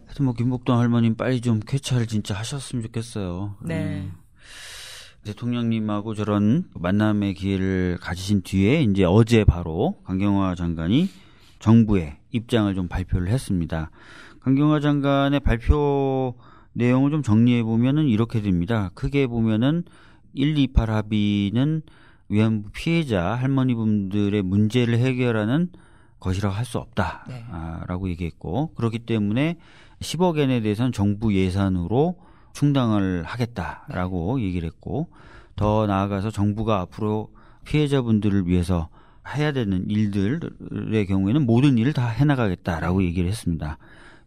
하여튼 뭐 김복동 할머님 빨리 좀 쾌차를 진짜 하셨으면 좋겠어요. 네. 대통령님하고 저런 만남의 기회를 가지신 뒤에 이제 어제 바로 강경화 장관이 정부의 입장을 좀 발표를 했습니다. 강경화 장관의 발표 내용을 좀 정리해 보면은 이렇게 됩니다. 크게 보면은 128 합의는 위안부 피해자 할머니분들의 문제를 해결하는 것이라고 할 수 없다라고 얘기했고, 그렇기 때문에 10억 엔에 대해서는 정부 예산으로 충당을 하겠다라고 얘기를 했고, 더 나아가서 정부가 앞으로 피해자분들을 위해서 해야 되는 일들의 경우에는 모든 일을 다 해나가겠다라고 얘기를 했습니다.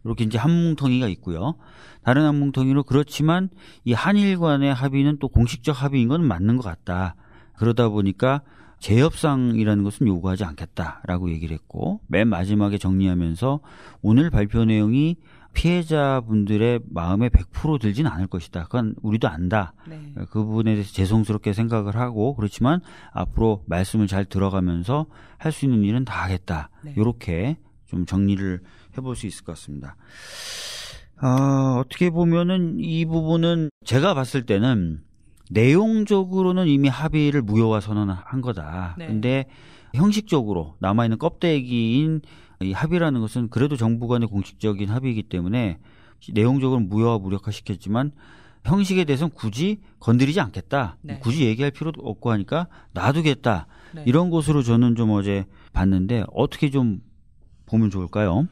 이렇게 이제 한뭉텅이가 있고요. 다른 한뭉텅이로 그렇지만 이 한일 간의 합의는 또 공식적 합의인 건 맞는 것 같다. 그러다 보니까 재협상이라는 것은 요구하지 않겠다라고 얘기를 했고, 맨 마지막에 정리하면서 오늘 발표 내용이 피해자분들의 마음에 100% 들진 않을 것이다. 그건 우리도 안다. 네. 그 부분에 대해서 죄송스럽게 생각을 하고, 그렇지만 앞으로 말씀을 잘 들어가면서 할 수 있는 일은 다 하겠다. 네. 이렇게 좀 정리를 해볼 수 있을 것 같습니다. 어떻게 보면은 이 부분은 제가 봤을 때는 내용적으로는 이미 합의를 무효화 선언한 거다. 네. 근데 형식적으로 남아있는 껍데기인 이 합의라는 것은 그래도 정부 간의 공식적인 합의이기 때문에 내용적으로 무효화 무력화시켰지만 형식에 대해서는 굳이 건드리지 않겠다. 네. 굳이 얘기할 필요도 없고 하니까 놔두겠다. 네. 이런 것으로 저는 좀 어제 봤는데 어떻게 좀 보면 좋을까요?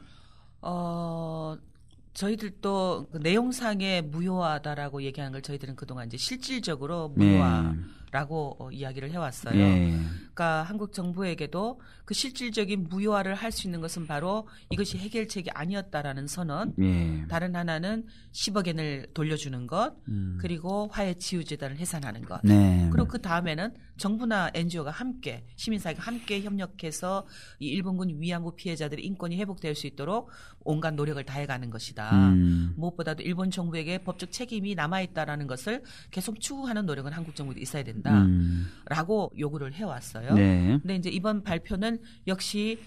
저희들도 그 내용상의 무효화다라고 얘기하는 걸 저희들은 그동안 이제 실질적으로 무효화라고 이야기를 해왔어요. 그러니까 한국 정부에게도 그 실질적인 무효화를 할 수 있는 것은 바로 이것이 해결책이 아니었다라는 선언. 다른 하나는 10억 엔을 돌려주는 것, 그리고 화해치유재단을 해산하는 것. 그리고 그 다음에는 정부나 NGO가 함께, 시민사회가 함께 협력해서 이 일본군 위안부 피해자들의 인권이 회복될 수 있도록 온갖 노력을 다해가는 것이다. 무엇보다도 일본 정부에게 법적 책임이 남아있다라는 것을 계속 추구하는 노력은 한국 정부도 있어야 된다라고 요구를 해왔어요. 근데 이제 이번 발표는 역시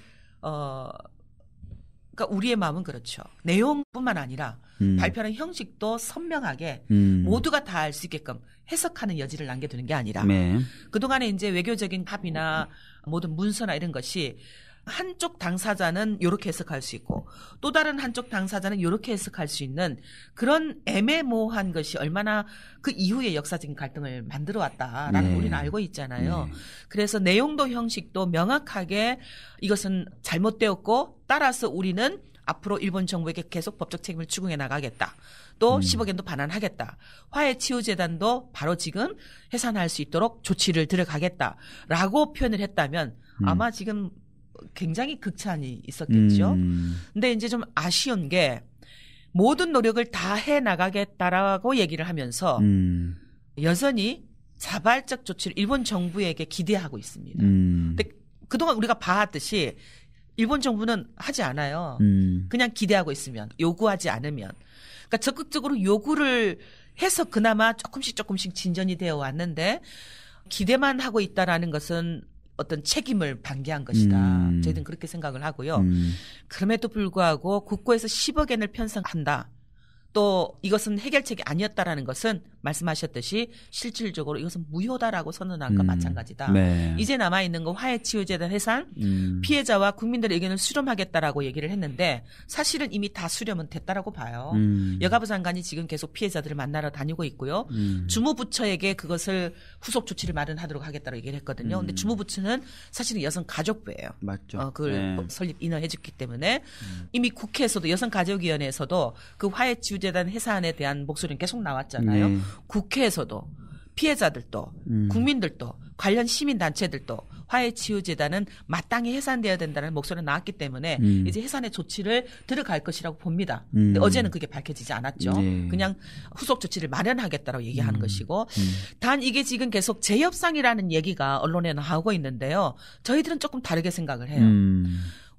그러니까 우리의 마음은 그렇죠. 내용뿐만 아니라 발표하는 형식도 선명하게 모두가 다 알 수 있게끔 해석하는 여지를 남겨두는 게 아니라 그동안에 이제 외교적인 합의나 모든 문서나 이런 것이 한쪽 당사자는 이렇게 해석할 수 있고 또 다른 한쪽 당사자는 이렇게 해석할 수 있는 그런 애매모호한 것이 얼마나 그 이후에 역사적인 갈등을 만들어 왔다라는 우리는 알고 있잖아요. 그래서 내용도 형식도 명확하게 이것은 잘못되었고 따라서 우리는 앞으로 일본 정부에게 계속 법적 책임을 추궁해 나가겠다. 또 10억 엔도 반환하겠다. 화해치유재단도 바로 지금 해산할 수 있도록 조치를 들어가겠다라고 표현을 했다면 아마 지금 굉장히 극찬이 있었겠죠. 근데 이제 좀 아쉬운 게 모든 노력을 다 해나가겠다라고 얘기를 하면서 여전히 자발적 조치를 일본 정부에게 기대하고 있습니다. 근데 그동안 우리가 봐왔듯이 일본 정부는 하지 않아요. 그냥 기대하고 있으면, 요구하지 않으면. 그러니까 적극적으로 요구를 해서 그나마 조금씩 진전이 되어 왔는데 기대만 하고 있다라는 것은 어떤 책임을 방기한 것이다. 저희들은 그렇게 생각을 하고요. 그럼에도 불구하고 국고에서 10억 엔을 편성한다. 또 이것은 해결책이 아니었다라는 것은 말씀하셨듯이 실질적으로 이것은 무효다라고 선언한 것과 마찬가지다. 이제 남아있는 건 화해치유재단 해산, 피해자와 국민들의 의견을 수렴하겠다라고 얘기를 했는데 사실은 이미 다 수렴은 됐다라고 봐요. 여가부 장관이 지금 계속 피해자들을 만나러 다니고 있고요. 주무부처에게 그것을 후속 조치를 마련하도록 하겠다고 얘기를 했거든요. 근데 주무부처는 사실은 여성가족부예요. 맞죠. 그걸 설립 인허해줬기 때문에 이미 국회에서도 여성가족위원회에서도 그 화해치유재단 해산에 대한 목소리는 계속 나왔잖아요. 국회에서도 피해자들도 국민들도 관련 시민단체들도 화해치유재단은 마땅히 해산되어야 된다는 목소리가 나왔기 때문에 이제 해산의 조치를 들어갈 것이라고 봅니다. 근데 어제는 그게 밝혀지지 않았죠. 그냥 후속 조치를 마련하겠다고 얘기하는 것이고 단 이게 지금 계속 재협상이라는 얘기가 언론에 나오고 있는데요. 저희들은 조금 다르게 생각을 해요.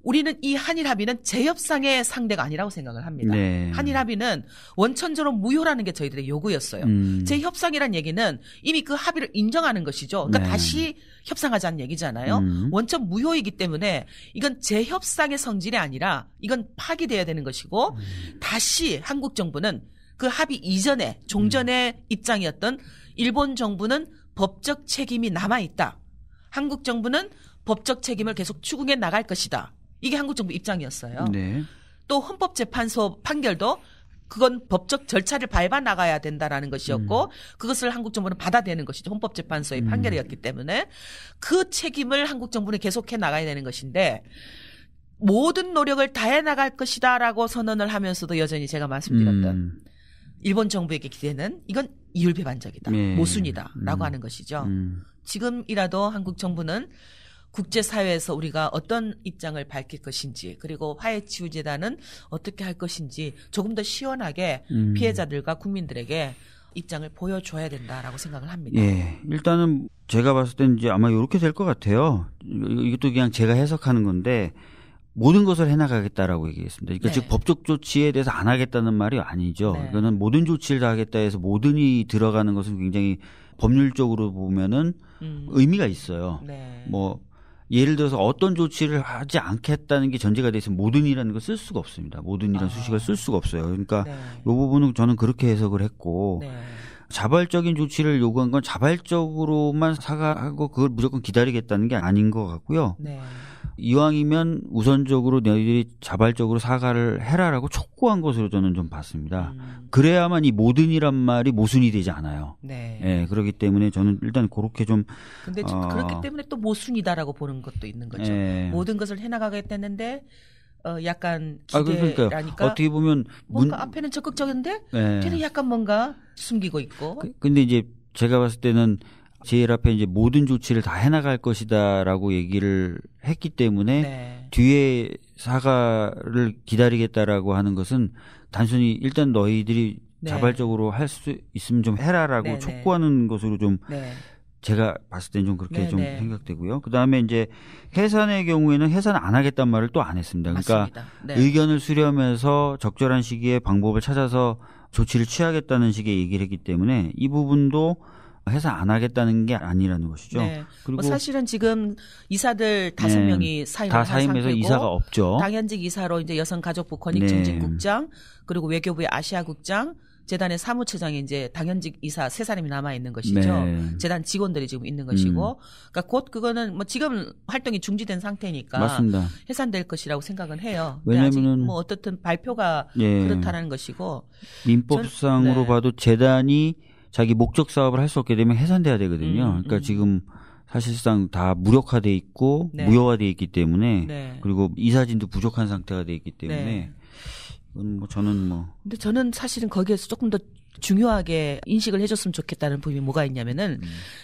우리는 이 한일 합의는 재협상의 상대가 아니라고 생각을 합니다. 네. 한일 합의는 원천적으로 무효라는 게 저희들의 요구였어요. 재협상이라는 얘기는 이미 그 합의를 인정하는 것이죠. 그러니까 네. 다시 협상하자는 얘기잖아요. 원천 무효이기 때문에 이건 재협상의 성질이 아니라 이건 파기돼야 되는 것이고 다시 한국 정부는 그 합의 이전에 종전의 입장이었던 일본 정부는 법적 책임이 남아있다. 한국 정부는 법적 책임을 계속 추궁해 나갈 것이다. 이게 한국 정부 입장이었어요. 네. 또 헌법재판소 판결도 그건 법적 절차를 밟아 나가야 된다라는 것이었고 그것을 한국 정부는 받아내는 것이죠. 헌법재판소의 판결이었기 때문에 그 책임을 한국 정부는 계속해 나가야 되는 것인데 모든 노력을 다해 나갈 것이다라고 선언을 하면서도 여전히 제가 말씀드렸던 일본 정부에게 기대는 이건 이율배반적이다. 네. 모순이다라고 하는 것이죠. 지금이라도 한국 정부는 국제사회에서 우리가 어떤 입장을 밝힐 것인지 그리고 화해치유재단은 어떻게 할 것인지 조금 더 시원하게 피해자들과 국민들에게 입장을 보여줘야 된다라고 생각을 합니다. 예, 일단은 제가 봤을 때는 이제 아마 이렇게 될 것 같아요. 이것도 그냥 제가 해석하는 건데 모든 것을 해나가겠다라고 얘기했습니다. 그러니까 네. 즉 법적 조치에 대해서 안 하겠다는 말이 아니죠. 네. 이거는 모든 조치를 다 하겠다 해서 모든이 들어가는 것은 굉장히 법률적으로 보면은 의미가 있어요. 네. 뭐 예를 들어서 어떤 조치를 하지 않겠다는 게 전제가 돼 있으면 모든이라는 걸 쓸 수가 없습니다. 모든이라는 수식을 쓸 수가 없어요. 그러니까 네. 이 부분은 저는 그렇게 해석을 했고 네. 자발적인 조치를 요구한 건 자발적으로만 사과하고 그걸 무조건 기다리겠다는 게 아닌 것 같고요. 네. 이왕이면 우선적으로 너희들이 자발적으로 사과를 해라라고 촉구한 것으로 저는 좀 봤습니다. 그래야만 이 모든이란 말이 모순이 되지 않아요. 네. 예, 그렇기 때문에 저는 일단 그렇게 좀. 근데 그렇기 때문에 또 모순이다라고 보는 것도 있는 거죠. 모든 것을 해나가겠다는데 약간 기대라니까. 어떻게 보면 뭔가 앞에는 적극적인데 뒤는 약간 뭔가 숨기고 있고. 근데 이제 제가 봤을 때는 제일 앞에 이제 모든 조치를 다 해나갈 것이다라고 얘기를 했기 때문에 네. 뒤에 사과를 기다리겠다라고 하는 것은 단순히 일단 너희들이 네. 자발적으로 할 수 있으면 좀 해라라고 네, 촉구하는 네. 것으로 좀 네. 제가 봤을 때는 좀 그렇게 좀 생각되고요. 그다음에 이제 해산의 경우에는 해산 안 하겠다는 말을 또 안 했습니다. 그러니까 네. 의견을 수렴해서 적절한 시기에 방법을 찾아서 조치를 취하겠다는 식의 얘기를 했기 때문에 이 부분도 해산 안 하겠다는 게 아니라는 것이죠. 네. 그리고 사실은 지금 이사들 5명이 사임을 한 상태고 이사가 없죠. 당연직 이사로 이제 여성가족부 권익증진국장 그리고 외교부의 아시아국장 재단의 사무처장이 이제 당연직 이사 3사람이 남아 있는 것이죠. 네. 재단 직원들이 지금 있는 것이고, 그러니까 곧 그거는 뭐 지금 활동이 중지된 상태니까 맞습니다. 해산될 것이라고 생각은 해요. 왜냐하면 뭐 어떻든 발표가 그렇다는 것이고 민법상으로 봐도 재단이 자기 목적 사업을 할 수 없게 되면 해산돼야 되거든요. 그러니까 지금 사실상 다 무력화돼 있고 무효화돼 있기 때문에 그리고 이사진도 부족한 상태가 돼 있기 때문에. 이건 뭐 저는 뭐. 근데 저는 사실은 거기에서 조금 더 중요하게 인식을 해줬으면 좋겠다는 부분이 뭐가 있냐면은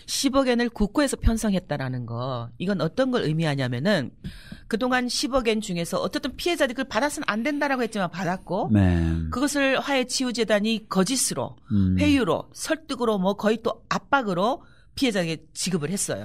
10억 엔을 국고에서 편성했다라는 거. 이건 어떤 걸 의미하냐면은 그동안 10억 엔 중에서 어떻든 피해자들이 그걸 받아서는 안 된다라고 했지만 받았고 그것을 화해치유재단이 거짓으로 회유로 설득으로 뭐 거의 또 압박으로 피해자에게 지급을 했어요.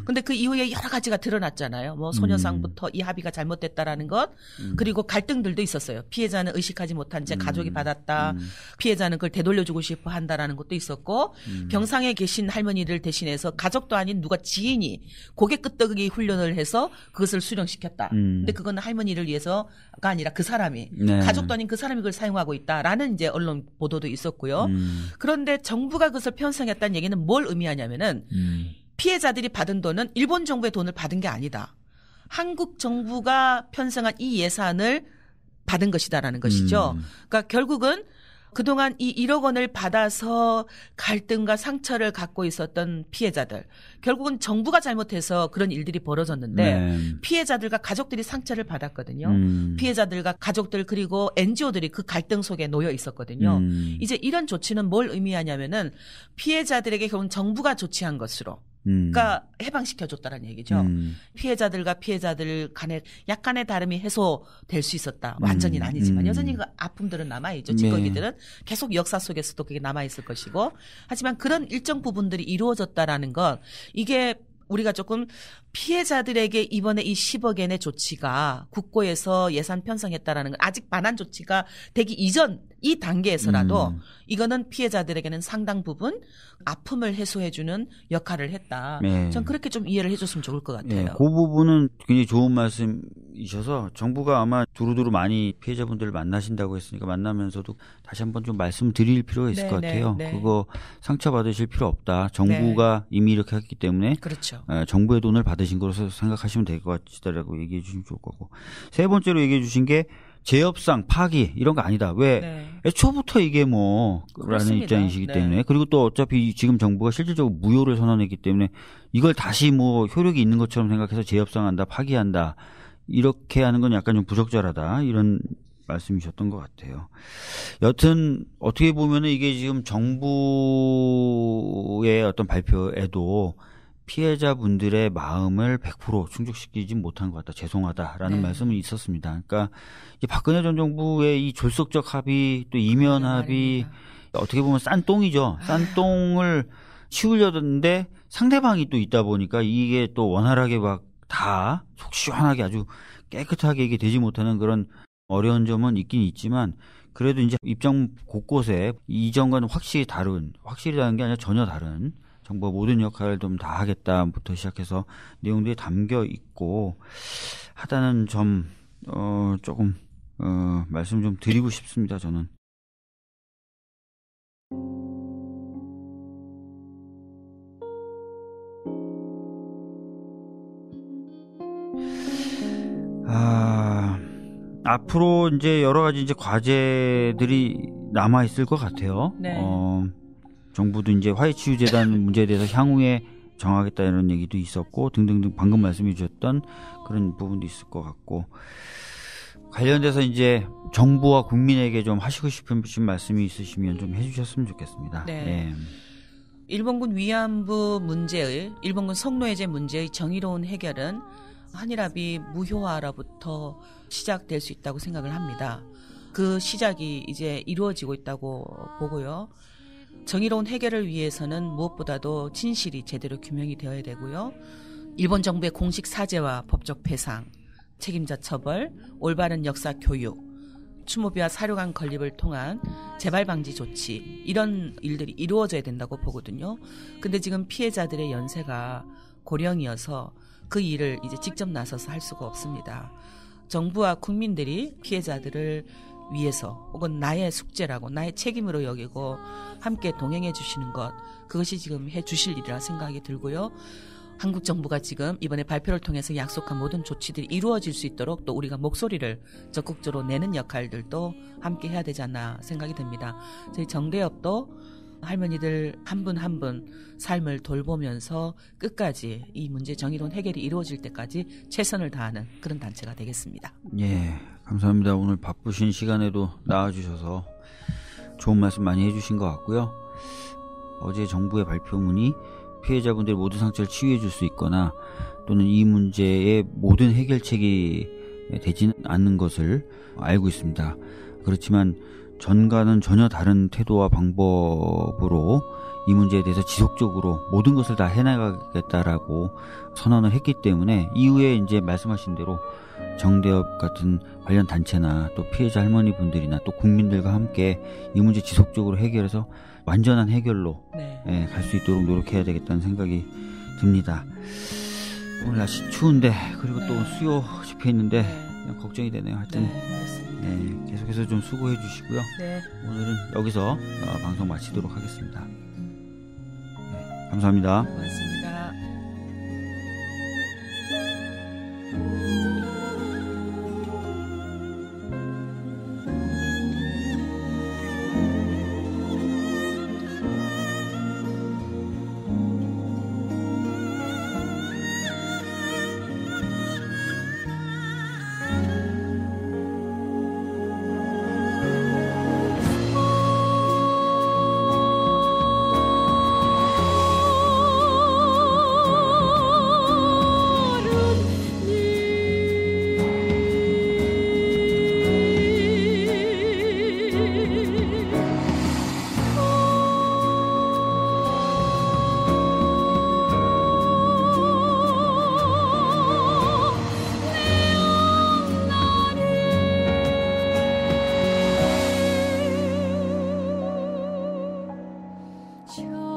근데 그 이후에 여러 가지가 드러났잖아요. 뭐 소녀상부터 이 합의가 잘못됐다라는 것, 그리고 갈등들도 있었어요. 피해자는 의식하지 못한 채 가족이 받았다. 피해자는 그걸 되돌려주고 싶어 한다라는 것도 있었고, 병상에 계신 할머니를 대신해서 가족도 아닌 누가 지인이 고개 끄덕이기 훈련을 해서 그것을 수령시켰다. 근데 그건 할머니를 위해서가 아니라 그 사람이 가족도 아닌 그 사람이 그걸 사용하고 있다라는 이제 언론 보도도 있었고요. 그런데 정부가 그것을 편성했다는 얘기는 뭘 의미하냐면은 피해자들이 받은 돈은 일본 정부의 돈을 받은 게 아니다. 한국 정부가 편성한 이 예산을 받은 것이다라는 것이죠. 그러니까 결국은 그동안 이 1억 원을 받아서 갈등과 상처를 갖고 있었던 피해자들. 결국은 정부가 잘못해서 그런 일들이 벌어졌는데 피해자들과 가족들이 상처를 받았거든요. 피해자들과 가족들 그리고 NGO들이 그 갈등 속에 놓여 있었거든요. 이제 이런 조치는 뭘 의미하냐면은 피해자들에게 결국 정부가 조치한 것으로 그러니까 해방시켜줬다는 얘기죠. 피해자들과 피해자들 간의 약간의 다름이 해소될 수 있었다. 완전히는 아니지만 여전히 그 아픔들은 남아있죠. 찌꺼기들은 계속 역사 속에서도 그게 남아있을 것이고 하지만 그런 일정 부분들이 이루어졌다라는 건 이게 우리가 조금 피해자들에게 이번에 이 10억 엔의 조치가 국고에서 예산 편성했다라는 건 아직 반환 조치가 되기 이전 이 단계에서라도 이거는 피해자들에게는 상당 부분 아픔을 해소해주는 역할을 했다. 네. 전 그렇게 좀 이해를 해줬으면 좋을 것 같아요. 네, 그 부분은 굉장히 좋은 말씀이셔서 정부가 아마 두루두루 많이 피해자분들을 만나신다고 했으니까 만나면서도 다시 한번 좀 말씀드릴 필요가 있을 것 같아요. 그거 상처받으실 필요 없다. 정부가 이미 이렇게 했기 때문에 그렇죠. 정부의 돈을 받으신 거로서 생각하시면 될 것 같다라고 얘기해 주시면 좋을 거고. 세 번째로 얘기해 주신 게 재협상, 파기 이런 거 아니다. 왜 애초부터 이게 라는 입장이시기 때문에 그리고 또 어차피 지금 정부가 실질적으로 무효를 선언했기 때문에 이걸 다시 효력이 있는 것처럼 생각해서 재협상한다, 파기한다 이렇게 하는 건 약간 좀 부적절하다 이런 말씀이셨던 것 같아요. 여튼 어떻게 보면은 이게 지금 정부의 어떤 발표에도 피해자분들의 마음을 100% 충족시키지 못한 것 같다. 죄송하다라는 말씀은 있었습니다. 그러니까 이제 박근혜 전 정부의 이 졸속적 합의 또 이면 합의 어떻게 보면 싼 똥이죠. 싼 똥을 치우려는데 상대방이 또 있다 보니까 이게 또 원활하게 막 다 속 시원하게 아주 깨끗하게 이게 되지 못하는 그런 어려운 점은 있긴 있지만 그래도 이제 입장 곳곳에 이전과는 확실히 다른 게 아니라 전혀 다른 정부가 모든 역할을 좀 다 하겠다부터 시작해서 내용들이 담겨 있고 하다는 점 조금 말씀 좀 드리고 싶습니다. 저는. 앞으로 이제 여러 가지 이제 과제들이 남아 있을 것 같아요. 정부도 이제 화해치유재단 문제에 대해서 향후에 정하겠다 이런 얘기도 있었고 등등등 방금 말씀해 주셨던 그런 부분도 있을 것 같고 관련돼서 이제 정부와 국민에게 좀 하시고 싶은 말씀이 있으시면 좀 해주셨으면 좋겠습니다. 일본군 위안부 문제의 일본군 성노예제 문제의 정의로운 해결은 한일합의 무효화로부터 시작될 수 있다고 생각을 합니다. 그 시작이 이제 이루어지고 있다고 보고요. 정의로운 해결을 위해서는 무엇보다도 진실이 제대로 규명이 되어야 되고요. 일본 정부의 공식 사죄와 법적 배상, 책임자 처벌, 올바른 역사 교육, 추모비와 사료관 건립을 통한 재발 방지 조치 이런 일들이 이루어져야 된다고 보거든요. 근데 지금 피해자들의 연세가 고령이어서 그 일을 이제 직접 나서서 할 수가 없습니다. 정부와 국민들이 피해자들을 위해서 혹은 나의 숙제라고 나의 책임으로 여기고 함께 동행해 주시는 것 그것이 지금 해 주실 일이라 생각이 들고요. 한국 정부가 지금 이번에 발표를 통해서 약속한 모든 조치들이 이루어질 수 있도록 또 우리가 목소리를 적극적으로 내는 역할들도 함께 해야 되지 않나 생각이 듭니다. 저희 정대협도 할머니들 한 분 한 분 삶을 돌보면서 끝까지 이 문제 정의로운 해결이 이루어질 때까지 최선을 다하는 그런 단체가 되겠습니다. 예, 감사합니다. 오늘 바쁘신 시간에도 나와주셔서 좋은 말씀 많이 해주신 것 같고요. 어제 정부의 발표문이 피해자분들의 모든 상처를 치유해 줄 수 있거나 또는 이 문제의 모든 해결책이 되지는 않는 것을 알고 있습니다. 그렇지만 전과는 전혀 다른 태도와 방법으로 이 문제에 대해서 지속적으로 모든 것을 다 해나가겠다라고 선언을 했기 때문에 이후에 이제 말씀하신 대로 정대협 같은 관련 단체나 또 피해자 할머니 분들이나 또 국민들과 함께 이 문제 지속적으로 해결해서 완전한 해결로 갈 수 있도록 노력해야 되겠다는 생각이 듭니다. 오늘 날씨 추운데 그리고 또 수요 집회 있는데 걱정이 되네요. 하여튼 계속해서 좀 수고해 주시고요. 오늘은 여기서 방송 마치도록 하겠습니다. 감사합니다. 고맙습니다. 저